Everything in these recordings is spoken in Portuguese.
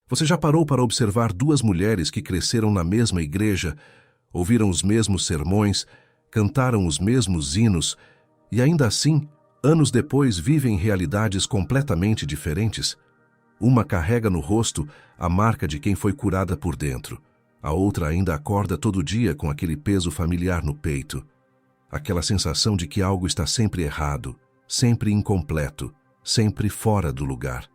Você já parou para observar duas mulheres que cresceram na mesma igreja, ouviram os mesmos sermões, cantaram os mesmos hinos e ainda assim, anos depois, vivem realidades completamente diferentes? Uma carrega no rosto a marca de quem foi curada por dentro. A outra ainda acorda todo dia com aquele peso familiar no peito. Aquela sensação de que algo está sempre errado, sempre incompleto, sempre fora do lugar.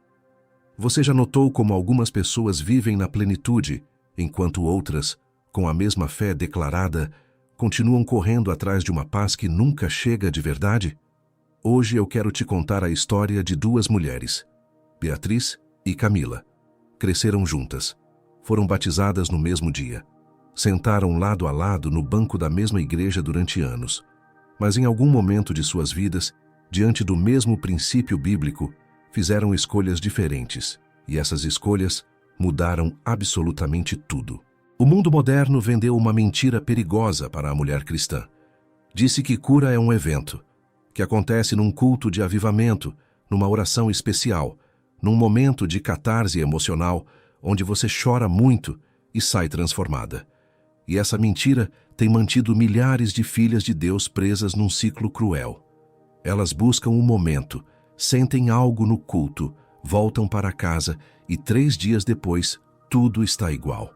Você já notou como algumas pessoas vivem na plenitude, enquanto outras, com a mesma fé declarada, continuam correndo atrás de uma paz que nunca chega de verdade? Hoje eu quero te contar a história de duas mulheres, Beatriz e Camila. Cresceram juntas, foram batizadas no mesmo dia, sentaram lado a lado no banco da mesma igreja durante anos, mas em algum momento de suas vidas, diante do mesmo princípio bíblico, fizeram escolhas diferentes, e essas escolhas mudaram absolutamente tudo. O mundo moderno vendeu uma mentira perigosa para a mulher cristã. Disse que cura é um evento, que acontece num culto de avivamento, numa oração especial, num momento de catarse emocional, onde você chora muito e sai transformada. E essa mentira tem mantido milhares de filhas de Deus presas num ciclo cruel. Elas buscam um momento, sentem algo no culto, voltam para casa e 3 dias depois, tudo está igual.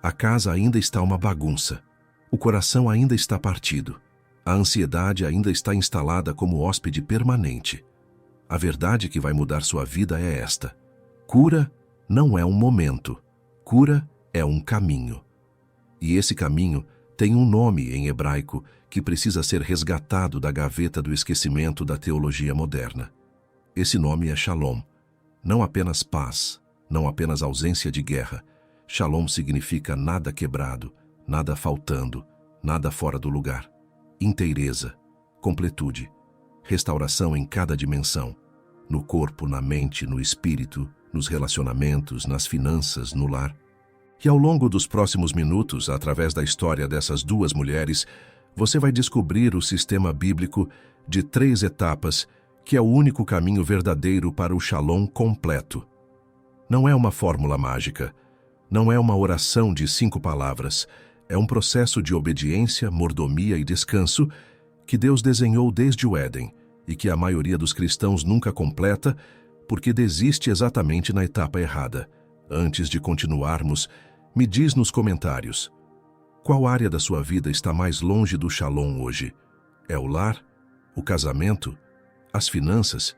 A casa ainda está uma bagunça. O coração ainda está partido. A ansiedade ainda está instalada como hóspede permanente. A verdade que vai mudar sua vida é esta: cura não é um momento. Cura é um caminho. E esse caminho tem um nome em hebraico que precisa ser resgatado da gaveta do esquecimento da teologia moderna. Esse nome é Shalom. Não apenas paz, não apenas ausência de guerra. Shalom significa nada quebrado, nada faltando, nada fora do lugar. Inteireza, completude, restauração em cada dimensão. No corpo, na mente, no espírito, nos relacionamentos, nas finanças, no lar. E ao longo dos próximos minutos, através da história dessas duas mulheres, você vai descobrir o sistema bíblico de 3 etapas, que é o único caminho verdadeiro para o Shalom completo. Não é uma fórmula mágica, não é uma oração de 5 palavras, é um processo de obediência, mordomia e descanso que Deus desenhou desde o Éden e que a maioria dos cristãos nunca completa porque desiste exatamente na etapa errada. Antes de continuarmos, me diz nos comentários: qual área da sua vida está mais longe do Shalom hoje? É o lar? O casamento? As finanças?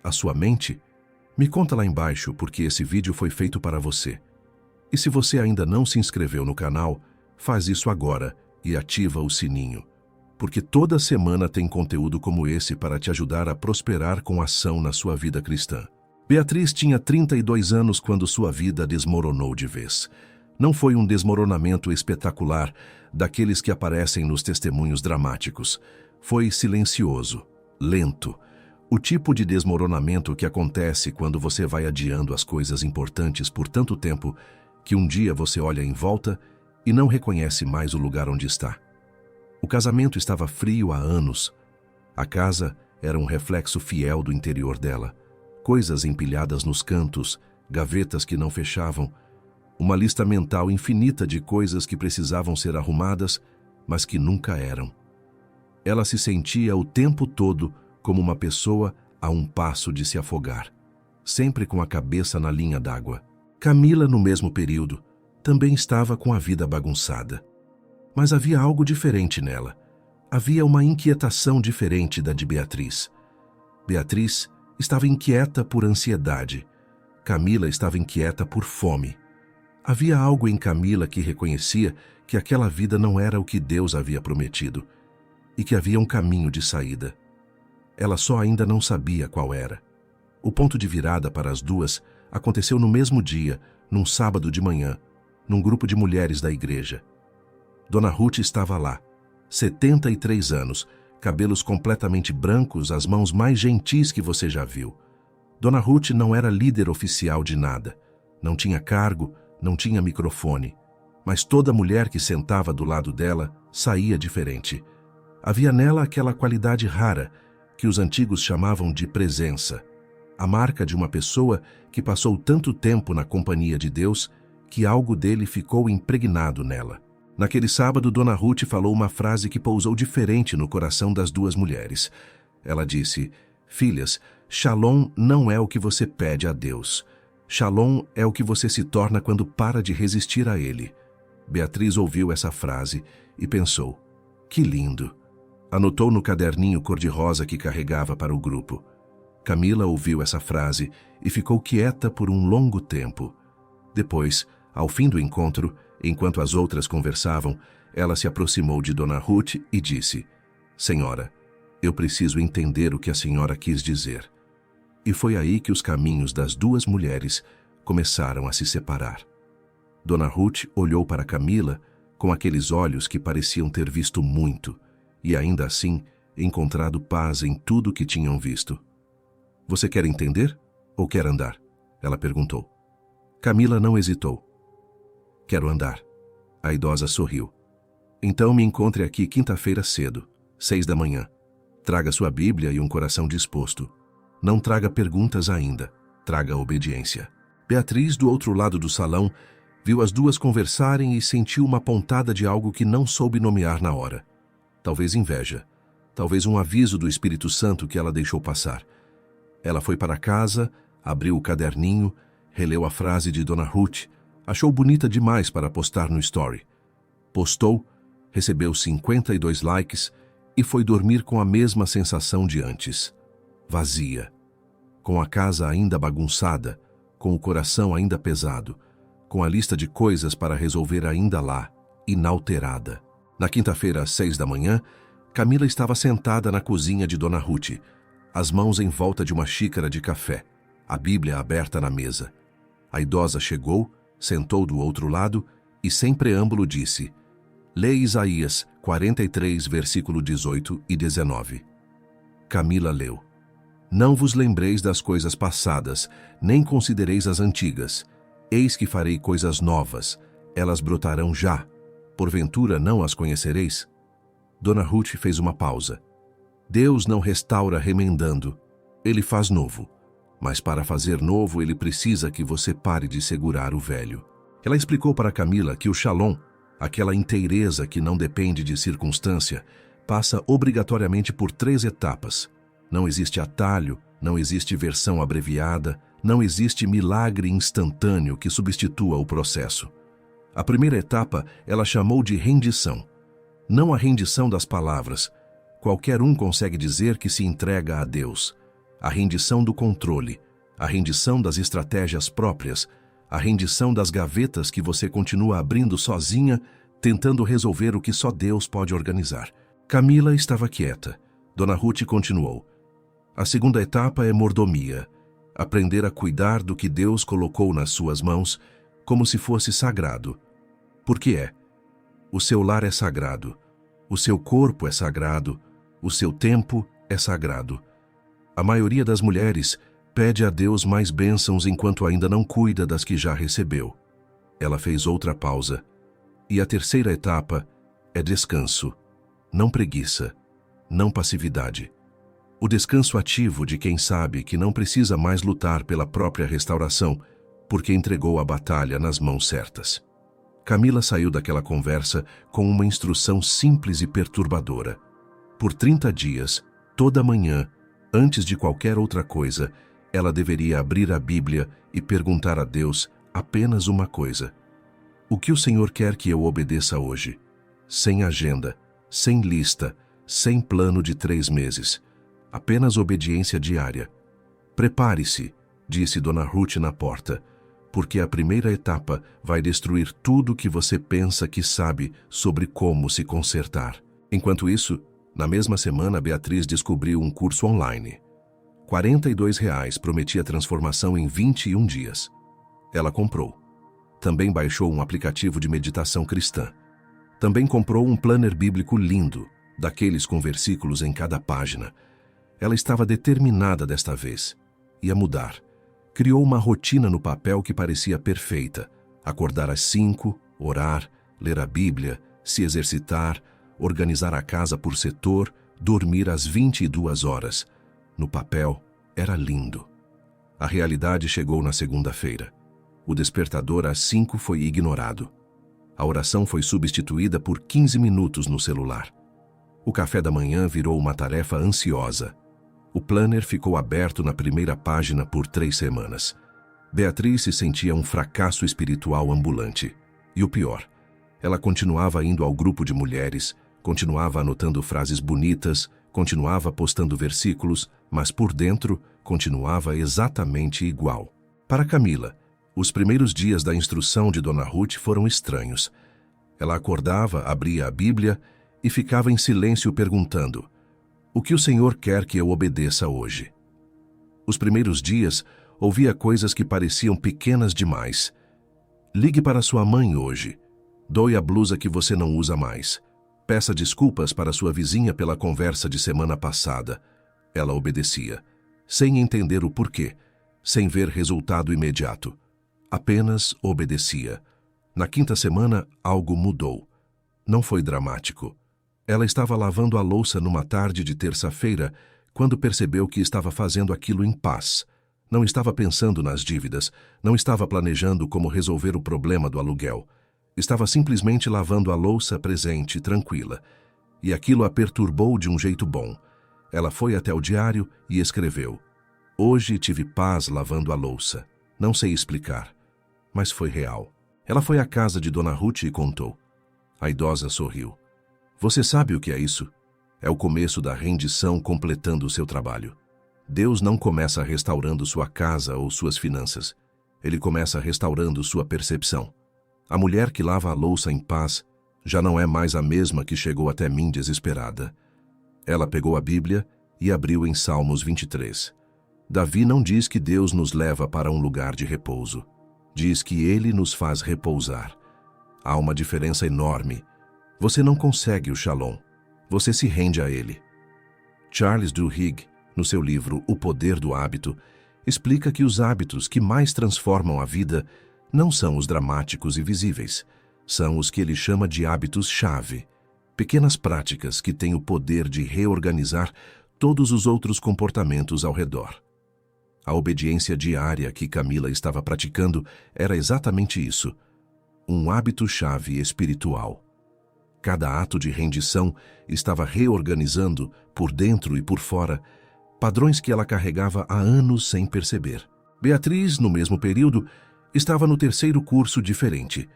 A sua mente? Me conta lá embaixo, porque esse vídeo foi feito para você. E se você ainda não se inscreveu no canal, faz isso agora e ativa o sininho, porque toda semana tem conteúdo como esse para te ajudar a prosperar com ação na sua vida cristã. Beatriz tinha 32 anos quando sua vida desmoronou de vez. Não foi um desmoronamento espetacular, daqueles que aparecem nos testemunhos dramáticos. Foi silencioso, lento. O tipo de desmoronamento que acontece quando você vai adiando as coisas importantes por tanto tempo que um dia você olha em volta e não reconhece mais o lugar onde está. O casamento estava frio há anos. A casa era um reflexo fiel do interior dela. Coisas empilhadas nos cantos, gavetas que não fechavam, uma lista mental infinita de coisas que precisavam ser arrumadas, mas que nunca eram. Ela se sentia o tempo todo como uma pessoa a um passo de se afogar, sempre com a cabeça na linha d'água. Camila, no mesmo período, também estava com a vida bagunçada. Mas havia algo diferente nela. Havia uma inquietação diferente da de Beatriz. Beatriz estava inquieta por ansiedade. Camila estava inquieta por fome. Havia algo em Camila que reconhecia que aquela vida não era o que Deus havia prometido e que havia um caminho de saída. Ela só ainda não sabia qual era. O ponto de virada para as duas aconteceu no mesmo dia, num sábado de manhã, num grupo de mulheres da igreja. Dona Ruth estava lá, 73 anos, cabelos completamente brancos, as mãos mais gentis que você já viu. Dona Ruth não era líder oficial de nada, não tinha cargo, não tinha microfone, mas toda mulher que sentava do lado dela saía diferente. Havia nela aquela qualidade rara que os antigos chamavam de presença. a marca de uma pessoa que passou tanto tempo na companhia de Deus que algo dele ficou impregnado nela. Naquele sábado, Dona Ruth falou uma frase que pousou diferente no coração das duas mulheres. Ela disse: "Filhas, Shalom não é o que você pede a Deus. Shalom é o que você se torna quando para de resistir a Ele." Beatriz ouviu essa frase e pensou: "Que lindo!" Anotou no caderninho cor-de-rosa que carregava para o grupo. Camila ouviu essa frase e ficou quieta por um longo tempo. Depois, ao fim do encontro, enquanto as outras conversavam, ela se aproximou de Dona Ruth e disse: "Senhora, eu preciso entender o que a senhora quis dizer." E foi aí que os caminhos das duas mulheres começaram a se separar. Dona Ruth olhou para Camila com aqueles olhos que pareciam ter visto muito e, ainda assim, encontrado paz em tudo o que tinham visto. "Você quer entender ou quer andar?" ela perguntou. Camila não hesitou. "Quero andar." A idosa sorriu. "Então me encontre aqui quinta-feira cedo, 6 da manhã. Traga sua Bíblia e um coração disposto. Não traga perguntas ainda, traga obediência." Beatriz, do outro lado do salão, viu as duas conversarem e sentiu uma pontada de algo que não soube nomear na hora. Talvez inveja, talvez um aviso do Espírito Santo que ela deixou passar. Ela foi para casa, abriu o caderninho, releu a frase de Dona Ruth, achou bonita demais para postar no story. Postou, recebeu 52 likes e foi dormir com a mesma sensação de antes. Vazia. Com a casa ainda bagunçada, com o coração ainda pesado, com a lista de coisas para resolver ainda lá, inalterada. Na quinta-feira, às 6 da manhã, Camila estava sentada na cozinha de Dona Ruth, as mãos em volta de uma xícara de café, a Bíblia aberta na mesa. A idosa chegou, sentou do outro lado e, sem preâmbulo, disse: "Lê Isaías 43, versículo 18 e 19. Camila leu: "Não vos lembreis das coisas passadas, nem considereis as antigas. Eis que farei coisas novas, elas brotarão já. Porventura não as conhecereis?" Dona Ruth fez uma pausa. Deus não restaura remendando, Ele faz novo. Mas para fazer novo, Ele precisa que você pare de segurar o velho. Ela explicou para Camila que o Shalom, aquela inteireza que não depende de circunstância, passa obrigatoriamente por 3 etapas. Não existe atalho, não existe versão abreviada, não existe milagre instantâneo que substitua o processo. A primeira etapa ela chamou de rendição. Não a rendição das palavras. Qualquer um consegue dizer que se entrega a Deus. A rendição do controle, a rendição das estratégias próprias, a rendição das gavetas que você continua abrindo sozinha, tentando resolver o que só Deus pode organizar. Camila estava quieta. Dona Ruth continuou: "A segunda etapa é mordomia. Aprender a cuidar do que Deus colocou nas suas mãos como se fosse sagrado. Porque é. O seu lar é sagrado. O seu corpo é sagrado. O seu tempo é sagrado. A maioria das mulheres pede a Deus mais bênçãos enquanto ainda não cuida das que já recebeu." Ela fez outra pausa. "E a terceira etapa é descanso. Não preguiça, não passividade. O descanso ativo de quem sabe que não precisa mais lutar pela própria restauração, porque entregou a batalha nas mãos certas." Camila saiu daquela conversa com uma instrução simples e perturbadora. Por 30 dias, toda manhã, antes de qualquer outra coisa, ela deveria abrir a Bíblia e perguntar a Deus apenas uma coisa: "O que o Senhor quer que eu obedeça hoje?" Sem agenda, sem lista, sem plano de 3 meses. Apenas obediência diária. "Prepare-se", disse Dona Ruth na porta, "porque a primeira etapa vai destruir tudo que você pensa que sabe sobre como se consertar." Enquanto isso, na mesma semana, Beatriz descobriu um curso online. R$ 42 prometia transformação em 21 dias. Ela comprou. Também baixou um aplicativo de meditação cristã. Também comprou um planner bíblico lindo, daqueles com versículos em cada página. Ela estava determinada desta vez. Ia mudar. Criou uma rotina no papel que parecia perfeita. Acordar às 5, orar, ler a Bíblia, se exercitar, organizar a casa por setor, dormir às 22 horas. No papel, era lindo. A realidade chegou na segunda-feira. O despertador às 5 foi ignorado. A oração foi substituída por 15 minutos no celular. O café da manhã virou uma tarefa ansiosa. O planner ficou aberto na primeira página por 3 semanas. Beatriz se sentia um fracasso espiritual ambulante. E o pior, ela continuava indo ao grupo de mulheres, continuava anotando frases bonitas, continuava postando versículos, mas por dentro continuava exatamente igual. Para Camila, os primeiros dias da instrução de Dona Ruth foram estranhos. Ela acordava, abria a Bíblia e ficava em silêncio perguntando: o que o Senhor quer que eu obedeça hoje? Os primeiros dias, ouvia coisas que pareciam pequenas demais. Ligue para sua mãe hoje. Doe a blusa que você não usa mais. Peça desculpas para sua vizinha pela conversa de semana passada. Ela obedecia, sem entender o porquê, sem ver resultado imediato. Apenas obedecia. Na quinta semana, algo mudou. Não foi dramático. Ela estava lavando a louça numa tarde de terça-feira, quando percebeu que estava fazendo aquilo em paz. Não estava pensando nas dívidas, não estava planejando como resolver o problema do aluguel. Estava simplesmente lavando a louça presente, tranquila. E aquilo a perturbou de um jeito bom. Ela foi até o diário e escreveu: hoje tive paz lavando a louça. Não sei explicar, mas foi real. Ela foi à casa de Dona Ruth e contou. A idosa sorriu. Você sabe o que é isso? É o começo da rendição completando o seu trabalho. Deus não começa restaurando sua casa ou suas finanças. Ele começa restaurando sua percepção. A mulher que lava a louça em paz já não é mais a mesma que chegou até mim desesperada. Ela pegou a Bíblia e abriu em Salmos 23. Davi não diz que Deus nos leva para um lugar de repouso. Diz que Ele nos faz repousar. Há uma diferença enorme. Você não consegue o Shalom. Você se rende a Ele. Charles Duhigg, no seu livro O Poder do Hábito, explica que os hábitos que mais transformam a vida não são os dramáticos e visíveis. São os que ele chama de hábitos-chave. Pequenas práticas que têm o poder de reorganizar todos os outros comportamentos ao redor. A obediência diária que Camila estava praticando era exatamente isso. Um hábito-chave espiritual. Cada ato de rendição estava reorganizando, por dentro e por fora, padrões que ela carregava há anos sem perceber. Beatriz, no mesmo período, estava no terceiro curso diferente.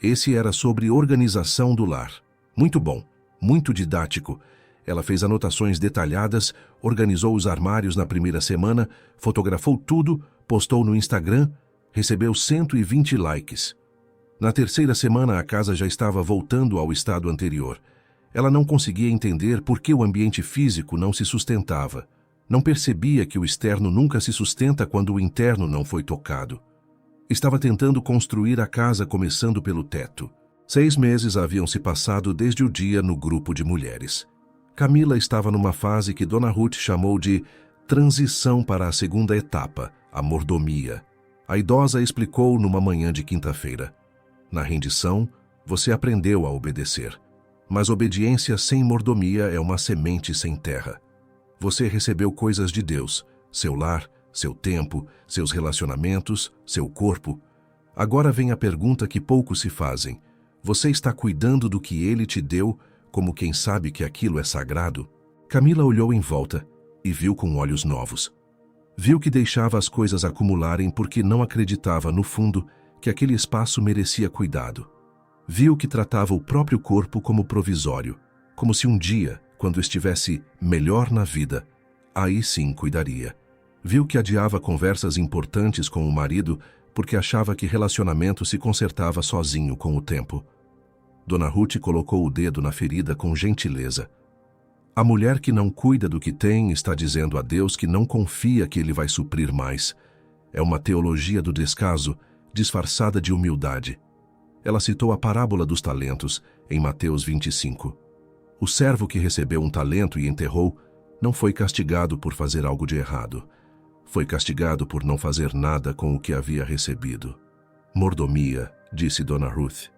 Esse era sobre organização do lar. Muito bom, muito didático. Ela fez anotações detalhadas, organizou os armários na primeira semana, fotografou tudo, postou no Instagram, recebeu 120 likes. Na terceira semana, a casa já estava voltando ao estado anterior. Ela não conseguia entender por que o ambiente físico não se sustentava. Não percebia que o externo nunca se sustenta quando o interno não foi tocado. Estava tentando construir a casa começando pelo teto. 6 meses haviam se passado desde o dia no grupo de mulheres. Camila estava numa fase que Dona Ruth chamou de transição para a segunda etapa, a mordomia. A idosa explicou numa manhã de quinta-feira. Na rendição, você aprendeu a obedecer. Mas obediência sem mordomia é uma semente sem terra. Você recebeu coisas de Deus, seu lar, seu tempo, seus relacionamentos, seu corpo. Agora vem a pergunta que poucos se fazem. Você está cuidando do que Ele te deu, como quem sabe que aquilo é sagrado? Camila olhou em volta e viu com olhos novos. Viu que deixava as coisas acumularem porque não acreditava, no fundo, que aquele espaço merecia cuidado. Viu que tratava o próprio corpo como provisório, como se um dia, quando estivesse melhor na vida, aí sim cuidaria. Viu que adiava conversas importantes com o marido porque achava que relacionamento se consertava sozinho com o tempo. Dona Ruth colocou o dedo na ferida com gentileza. A mulher que não cuida do que tem está dizendo a Deus que não confia que Ele vai suprir mais. É uma teologia do descaso, disfarçada de humildade. Ela citou a parábola dos talentos, em Mateus 25. O servo que recebeu um talento e enterrou não foi castigado por fazer algo de errado. Foi castigado por não fazer nada com o que havia recebido. Mordomia, disse Dona Ruth,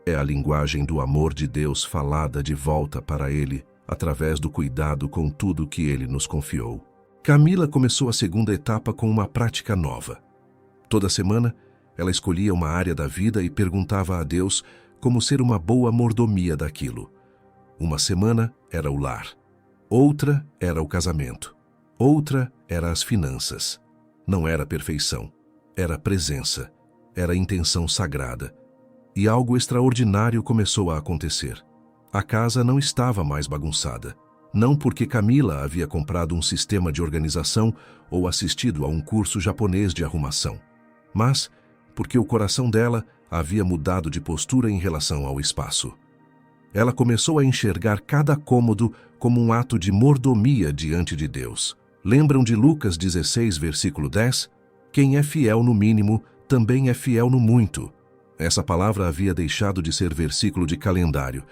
é a linguagem do amor de Deus falada de volta para Ele, através do cuidado com tudo que Ele nos confiou. Camila começou a segunda etapa com uma prática nova. Toda semana, ela escolhia uma área da vida e perguntava a Deus como ser uma boa mordomia daquilo. Uma semana era o lar, outra era o casamento, outra era as finanças. Não era perfeição, era presença, era intenção sagrada. E algo extraordinário começou a acontecer. A casa não estava mais bagunçada. Não porque Camila havia comprado um sistema de organização ou assistido a um curso japonês de arrumação, mas porque o coração dela havia mudado de postura em relação ao espaço. Ela começou a enxergar cada cômodo como um ato de mordomia diante de Deus. Lembram de Lucas 16, versículo 10? Quem é fiel no mínimo, também é fiel no muito. Essa palavra havia deixado de ser versículo de calendário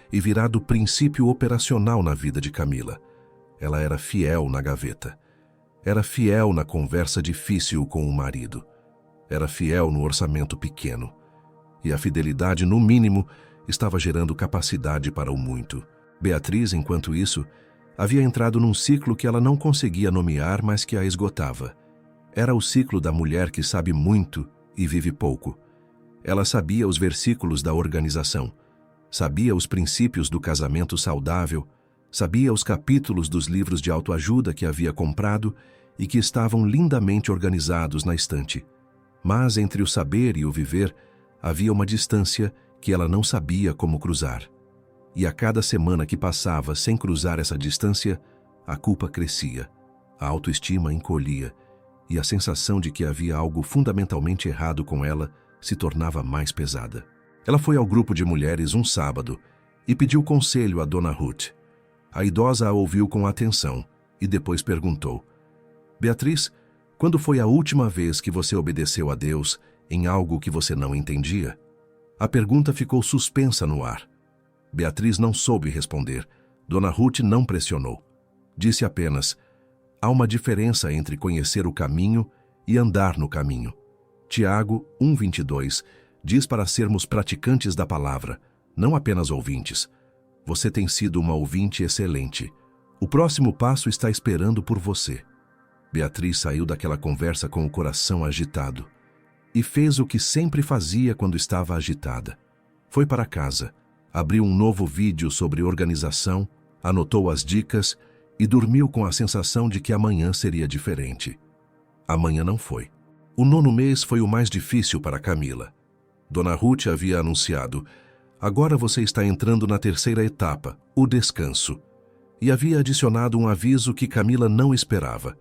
e virado princípio operacional na vida de Camila. Ela era fiel na gaveta. Era fiel na conversa difícil com o marido. Era fiel no orçamento pequeno. E a fidelidade, no mínimo, estava gerando capacidade para o muito. Beatriz, enquanto isso, havia entrado num ciclo que ela não conseguia nomear, mas que a esgotava. Era o ciclo da mulher que sabe muito e vive pouco. Ela sabia os versículos da organização, sabia os princípios do casamento saudável, sabia os capítulos dos livros de autoajuda que havia comprado e que estavam lindamente organizados na estante. Mas entre o saber e o viver, havia uma distância que ela não sabia como cruzar. E a cada semana que passava sem cruzar essa distância, a culpa crescia, a autoestima encolhia e a sensação de que havia algo fundamentalmente errado com ela se tornava mais pesada. Ela foi ao grupo de mulheres um sábado e pediu conselho a Dona Ruth. A idosa a ouviu com atenção e depois perguntou: Beatriz, quando foi a última vez que você obedeceu a Deus em algo que você não entendia? A pergunta ficou suspensa no ar. Beatriz não soube responder. Dona Ruth não pressionou. Disse apenas: há uma diferença entre conhecer o caminho e andar no caminho. Tiago 1:22 diz para sermos praticantes da palavra, não apenas ouvintes. Você tem sido uma ouvinte excelente. O próximo passo está esperando por você. Beatriz saiu daquela conversa com o coração agitado e fez o que sempre fazia quando estava agitada. Foi para casa, abriu um novo vídeo sobre organização, anotou as dicas e dormiu com a sensação de que amanhã seria diferente. Amanhã não foi. O 9º mês foi o mais difícil para Camila. Dona Ruth havia anunciado: agora você está entrando na 3ª etapa, o descanso. E havia adicionado um aviso que Camila não esperava.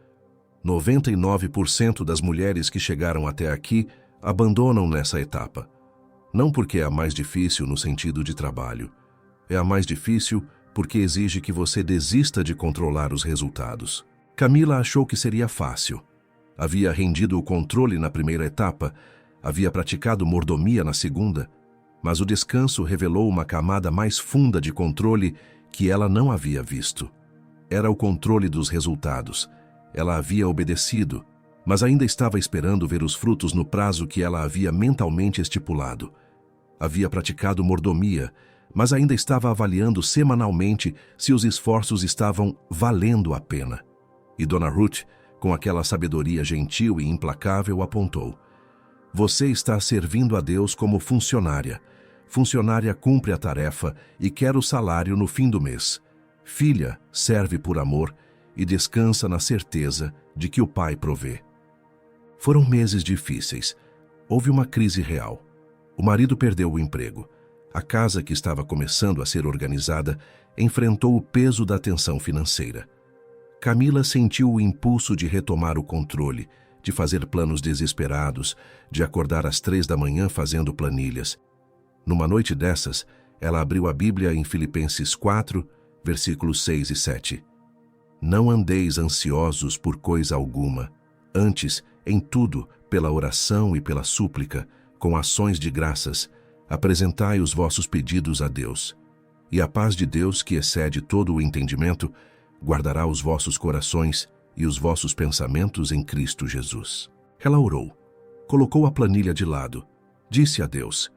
99% das mulheres que chegaram até aqui abandonam nessa etapa. Não porque é a mais difícil no sentido de trabalho. É a mais difícil porque exige que você desista de controlar os resultados. Camila achou que seria fácil. Havia rendido o controle na 1ª etapa, havia praticado mordomia na 2ª, mas o descanso revelou uma camada mais funda de controle que ela não havia visto. Era o controle dos resultados. Ela havia obedecido, mas ainda estava esperando ver os frutos no prazo que ela havia mentalmente estipulado. Havia praticado mordomia, mas ainda estava avaliando semanalmente se os esforços estavam valendo a pena. E Dona Ruth, com aquela sabedoria gentil e implacável, apontou: você está servindo a Deus como funcionária. Funcionária cumpre a tarefa e quer o salário no fim do mês. Filha serve por amor e descansa na certeza de que o pai provê. Foram meses difíceis. Houve uma crise real. O marido perdeu o emprego. A casa, que estava começando a ser organizada, enfrentou o peso da tensão financeira. Camila sentiu o impulso de retomar o controle, de fazer planos desesperados, de acordar às 3 da manhã fazendo planilhas. Numa noite dessas, ela abriu a Bíblia em Filipenses 4, versículos 6 e 7. Não andeis ansiosos por coisa alguma, antes, em tudo, pela oração e pela súplica, com ações de graças, apresentai os vossos pedidos a Deus. E a paz de Deus, que excede todo o entendimento, guardará os vossos corações e os vossos pensamentos em Cristo Jesus. Ela orou, colocou a planilha de lado, disse a Deus: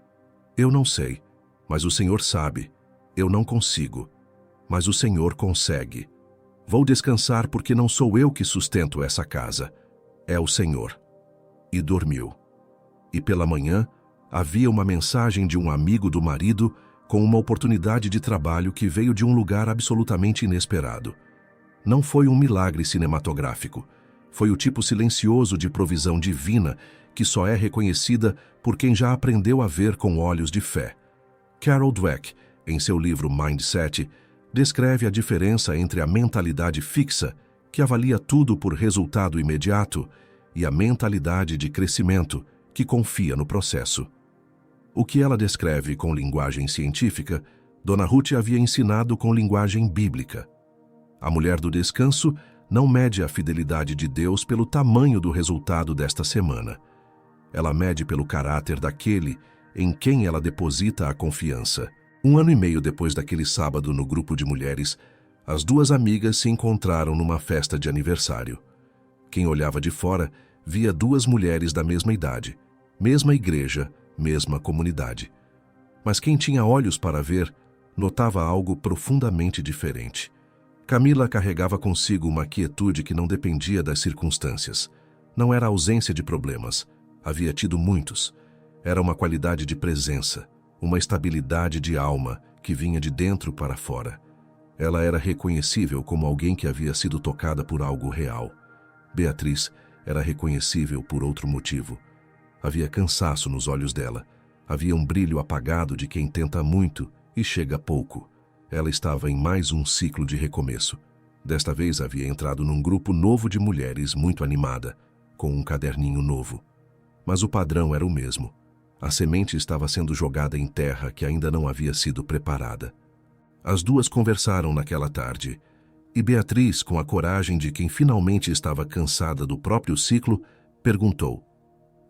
eu não sei, mas o Senhor sabe. Eu não consigo, mas o Senhor consegue. Vou descansar porque não sou eu que sustento essa casa, é o Senhor. E dormiu. E pela manhã, havia uma mensagem de um amigo do marido com uma oportunidade de trabalho que veio de um lugar absolutamente inesperado. Não foi um milagre cinematográfico. Foi o tipo silencioso de provisão divina que só é reconhecida por quem já aprendeu a ver com olhos de fé. Carol Dweck, em seu livro Mindset, descreve a diferença entre a mentalidade fixa, que avalia tudo por resultado imediato, e a mentalidade de crescimento, que confia no processo. O que ela descreve com linguagem científica, Dona Ruth havia ensinado com linguagem bíblica. A mulher do descanso não mede a fidelidade de Deus pelo tamanho do resultado desta semana. Ela mede pelo caráter daquele em quem ela deposita a confiança. 1 ano e meio depois daquele sábado no grupo de mulheres, as duas amigas se encontraram numa festa de aniversário. Quem olhava de fora via duas mulheres da mesma idade, mesma igreja, mesma comunidade. Mas quem tinha olhos para ver, notava algo profundamente diferente. Camila carregava consigo uma quietude que não dependia das circunstâncias. Não era ausência de problemas. Havia tido muitos. Era uma qualidade de presença, uma estabilidade de alma que vinha de dentro para fora. Ela era reconhecível como alguém que havia sido tocada por algo real. Beatriz era reconhecível por outro motivo. Havia cansaço nos olhos dela. Havia um brilho apagado de quem tenta muito e chega pouco. Ela estava em mais um ciclo de recomeço. Desta vez havia entrado num grupo novo de mulheres muito animada, com um caderninho novo. Mas o padrão era o mesmo. A semente estava sendo jogada em terra que ainda não havia sido preparada. As duas conversaram naquela tarde, e Beatriz, com a coragem de quem finalmente estava cansada do próprio ciclo, perguntou: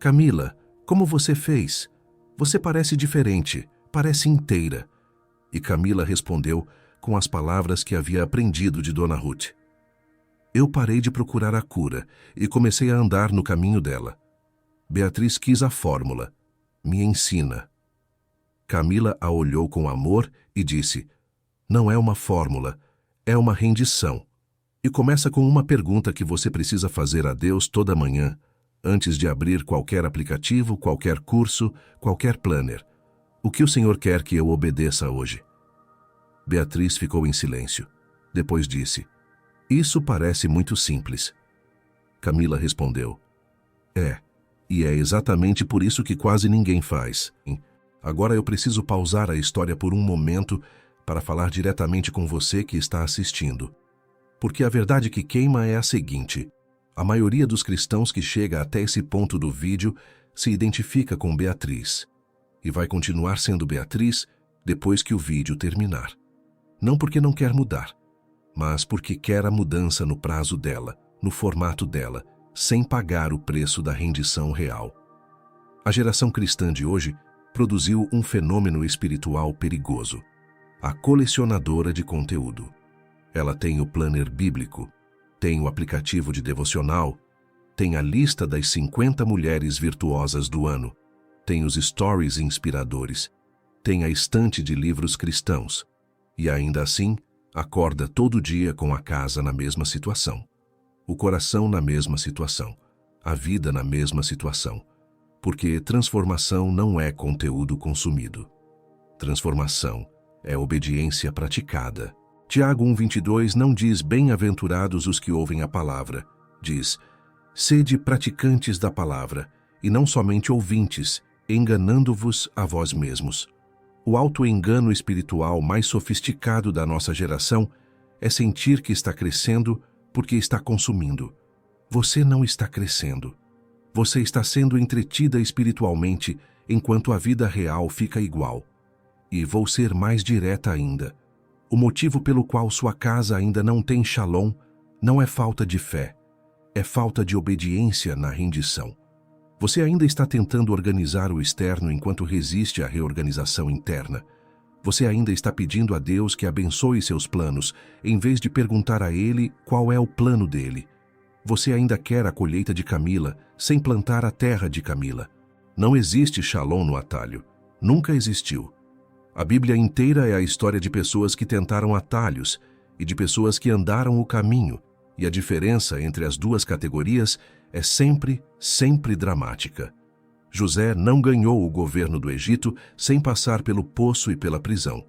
Camila, como você fez? Você parece diferente, parece inteira. E Camila respondeu com as palavras que havia aprendido de Dona Ruth. Eu parei de procurar a cura e comecei a andar no caminho dela. Beatriz quis a fórmula. Me ensina. Camila a olhou com amor e disse: não é uma fórmula, é uma rendição. E começa com uma pergunta que você precisa fazer a Deus toda manhã, antes de abrir qualquer aplicativo, qualquer curso, qualquer planner. O que o Senhor quer que eu obedeça hoje? Beatriz ficou em silêncio. Depois disse: isso parece muito simples. Camila respondeu: e é exatamente por isso que quase ninguém faz. Agora eu preciso pausar a história por um momento para falar diretamente com você que está assistindo. Porque a verdade que queima é a seguinte: a maioria dos cristãos que chega até esse ponto do vídeo se identifica com Beatriz. E vai continuar sendo Beatriz depois que o vídeo terminar. Não porque não quer mudar, mas porque quer a mudança no prazo dela, no formato dela, sem pagar o preço da rendição real. A geração cristã de hoje produziu um fenômeno espiritual perigoso: a colecionadora de conteúdo. Ela tem o planner bíblico, tem o aplicativo de devocional, tem a lista das 50 mulheres virtuosas do ano, tem os stories inspiradores, tem a estante de livros cristãos, e ainda assim acorda todo dia com a casa na mesma situação, o coração na mesma situação, a vida na mesma situação, porque transformação não é conteúdo consumido. Transformação é obediência praticada. Tiago 1,22 não diz bem-aventurados os que ouvem a palavra, diz: sede praticantes da palavra, e não somente ouvintes, enganando-vos a vós mesmos. O autoengano espiritual mais sofisticado da nossa geração é sentir que está crescendo porque está consumindo. Você não está crescendo. Você está sendo entretida espiritualmente enquanto a vida real fica igual. E vou ser mais direta ainda. O motivo pelo qual sua casa ainda não tem shalom não é falta de fé, é falta de obediência na rendição. Você ainda está tentando organizar o externo enquanto resiste à reorganização interna. Você ainda está pedindo a Deus que abençoe seus planos, em vez de perguntar a Ele qual é o plano dele. Você ainda quer a colheita de Camila, sem plantar a terra de Camila. Não existe shalom no atalho. Nunca existiu. A Bíblia inteira é a história de pessoas que tentaram atalhos e de pessoas que andaram o caminho, e a diferença entre as duas categorias é sempre, sempre dramática. José não ganhou o governo do Egito sem passar pelo poço e pela prisão.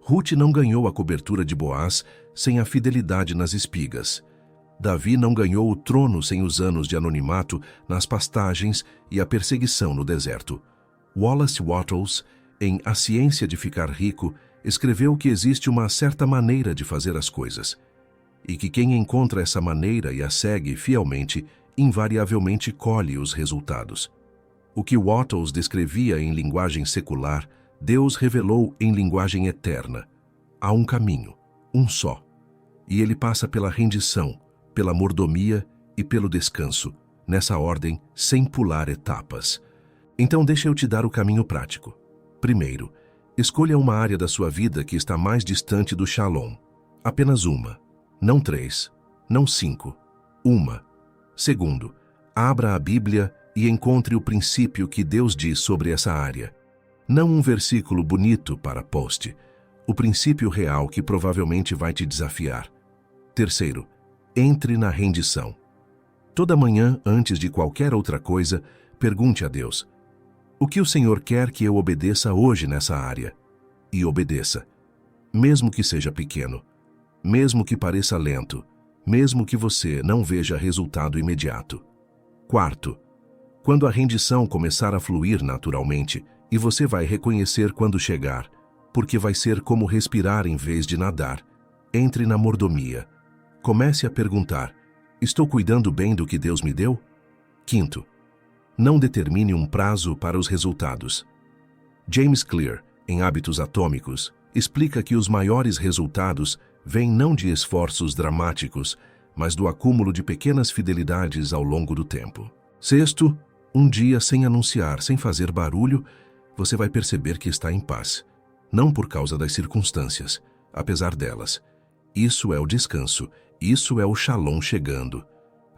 Ruth não ganhou a cobertura de Boaz sem a fidelidade nas espigas. Davi não ganhou o trono sem os anos de anonimato nas pastagens e a perseguição no deserto. Wallace Wattles, em A Ciência de Ficar Rico, escreveu que existe uma certa maneira de fazer as coisas, e que quem encontra essa maneira e a segue fielmente, invariavelmente colhe os resultados. O que Wattles descrevia em linguagem secular, Deus revelou em linguagem eterna. Há um caminho, um só, e ele passa pela rendição, pela mordomia e pelo descanso, nessa ordem, sem pular etapas. Então deixa eu te dar o caminho prático. Primeiro, escolha uma área da sua vida que está mais distante do Shalom. Apenas uma. Não 3, não 5. Uma. Segundo, abra a Bíblia e encontre o princípio que Deus diz sobre essa área. Não um versículo bonito para post. O princípio real que provavelmente vai te desafiar. Terceiro, entre na rendição. Toda manhã, antes de qualquer outra coisa, pergunte a Deus: o que o Senhor quer que eu obedeça hoje nessa área? E obedeça. Mesmo que seja pequeno, mesmo que pareça lento, mesmo que você não veja resultado imediato. Quarto, quando a rendição começar a fluir naturalmente, e você vai reconhecer quando chegar, porque vai ser como respirar em vez de nadar, entre na mordomia. Comece a perguntar: estou cuidando bem do que Deus me deu? Quinto, não determine um prazo para os resultados. James Clear, em Hábitos Atômicos, explica que os maiores resultados vêm não de esforços dramáticos, mas do acúmulo de pequenas fidelidades ao longo do tempo. Sexto, um dia sem anunciar, sem fazer barulho, você vai perceber que está em paz. Não por causa das circunstâncias, apesar delas. Isso é o descanso, isso é o Shalom chegando.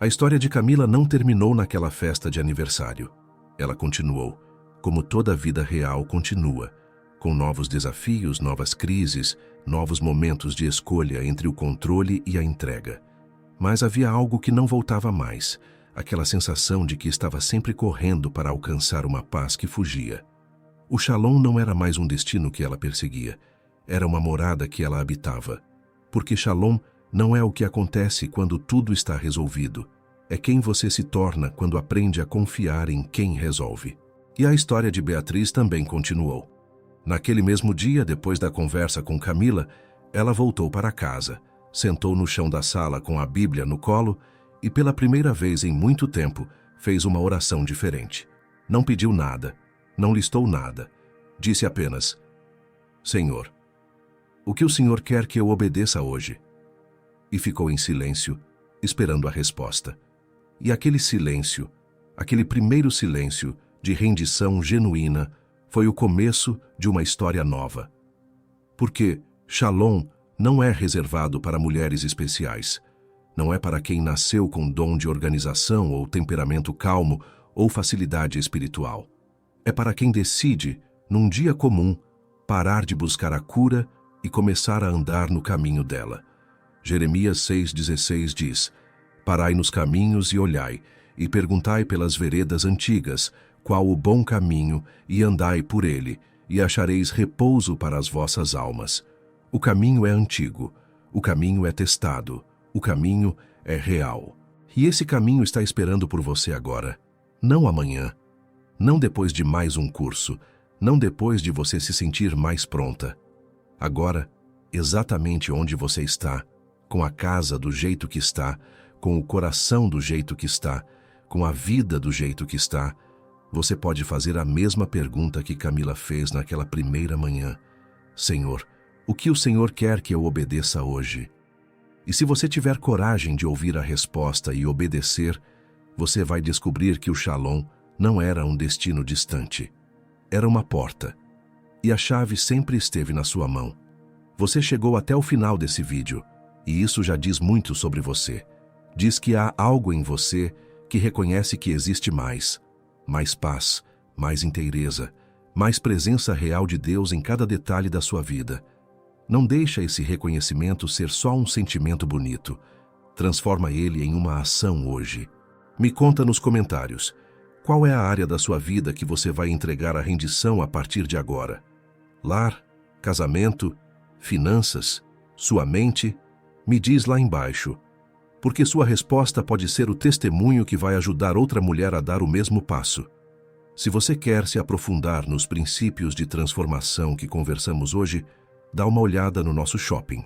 A história de Camila não terminou naquela festa de aniversário. Ela continuou, como toda a vida real continua, com novos desafios, novas crises, novos momentos de escolha entre o controle e a entrega. Mas havia algo que não voltava mais, aquela sensação de que estava sempre correndo para alcançar uma paz que fugia. O Shalom não era mais um destino que ela perseguia, era uma morada que ela habitava. Porque Shalom não é o que acontece quando tudo está resolvido, é quem você se torna quando aprende a confiar em quem resolve. E a história de Beatriz também continuou. Naquele mesmo dia, depois da conversa com Camila, ela voltou para casa, sentou no chão da sala com a Bíblia no colo e, pela primeira vez em muito tempo, fez uma oração diferente. Não pediu nada, não listou nada. Disse apenas: Senhor, o que o Senhor quer que eu obedeça hoje? E ficou em silêncio, esperando a resposta. E aquele silêncio, aquele primeiro silêncio de rendição genuína, foi o começo de uma história nova. Porque Shalom não é reservado para mulheres especiais. Não é para quem nasceu com dom de organização ou temperamento calmo ou facilidade espiritual. É para quem decide, num dia comum, parar de buscar a cura e começar a andar no caminho dela. Jeremias 6,16 diz: Parai nos caminhos e olhai, e perguntai pelas veredas antigas, qual o bom caminho, e andai por ele, e achareis repouso para as vossas almas. O caminho é antigo, o caminho é testado, o caminho é real. E esse caminho está esperando por você agora, não amanhã, não depois de mais um curso, não depois de você se sentir mais pronta. Agora, exatamente onde você está, com a casa do jeito que está, com o coração do jeito que está, com a vida do jeito que está, você pode fazer a mesma pergunta que Camila fez naquela primeira manhã. Senhor, o que o Senhor quer que eu obedeça hoje? E se você tiver coragem de ouvir a resposta e obedecer, você vai descobrir que o Shalom não era um destino distante. Era uma porta. E a chave sempre esteve na sua mão. Você chegou até o final desse vídeo, e isso já diz muito sobre você. Diz que há algo em você que reconhece que existe mais paz, mais inteireza, mais presença real de Deus em cada detalhe da sua vida. Não deixa esse reconhecimento ser só um sentimento bonito. Transforma ele em uma ação hoje. Me conta nos comentários. Qual é a área da sua vida que você vai entregar a rendição a partir de agora? Lar, casamento, finanças, sua mente? Me diz lá embaixo. Porque sua resposta pode ser o testemunho que vai ajudar outra mulher a dar o mesmo passo. Se você quer se aprofundar nos princípios de transformação que conversamos hoje, dá uma olhada no nosso shopping.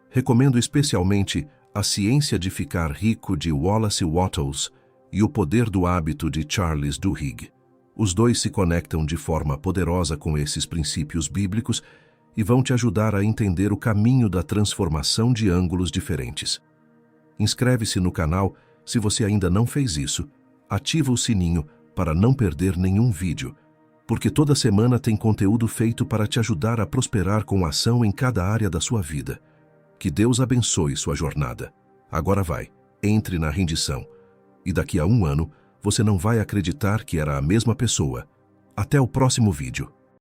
Recomendo especialmente A Ciência de Ficar Rico, de Wallace Wattles, e O Poder do Hábito, de Charles Duhigg. Os dois se conectam de forma poderosa com esses princípios bíblicos e vão te ajudar a entender o caminho da transformação de ângulos diferentes. Inscreve-se no canal se você ainda não fez isso. Ativa o sininho para não perder nenhum vídeo, porque toda semana tem conteúdo feito para te ajudar a prosperar com ação em cada área da sua vida. Que Deus abençoe sua jornada. Agora vai, entre na rendição. E daqui a 1 ano, você não vai acreditar que era a mesma pessoa. Até o próximo vídeo.